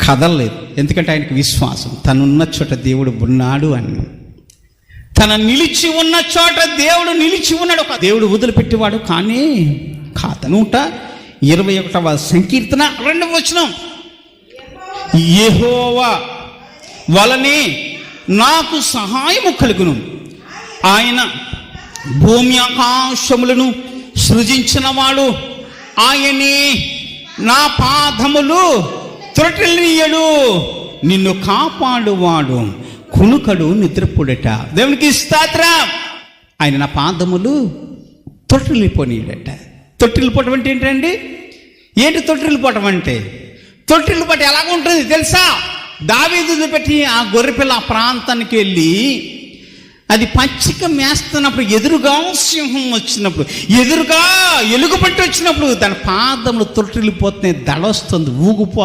కదలలేదు. ఎందుకంటే ఆయనకు విశ్వాసం, తనున్న చోట దేవుడు ఉన్నాడు అని. తన నిలిచి ఉన్న చోట దేవుడు నిలిచి ఉన్నాడు. ఒక దేవుడు వదిలిపెట్టేవాడు కానీ కాదు. 121వ సంకీర్తన 2వ వచనం, యెహోవా వలనే నాకు సహాయము కలుగును. ఆయన భూమి ఆకాశములను సృజించిన వాడు, ఆయనే నా పాదములు త్రొట్టిల్లనీయడు. నిన్ను కాపాడువాడు కునుకడు నిద్రపోడట. దేవునికి స్తోత్రం. ఆయన నా పాదములు తొట్టిల్లిపోనీయడట. తొట్టిల్లిపోవటం అంటే ఏంటండి? ఏంటి తొట్టిల్లిపోవటం అంటే? తొట్టిల్లిపోవటం ఎలాగుంటుంది తెలుసా? దావీదు పెట్టి ఆ గొర్రెపిల్ల ఆ ప్రాంతానికి వెళ్ళి అది పచ్చిక మేస్తున్నప్పుడు ఎదురుగా సింహం వచ్చినప్పుడు, ఎదురుగా ఎలుగుబంటి వచ్చినప్పుడు దాని పాదములు తొట్టిల్లిపోతున్నాయి, దడ వస్తుంది, ఊగిపోతుంది.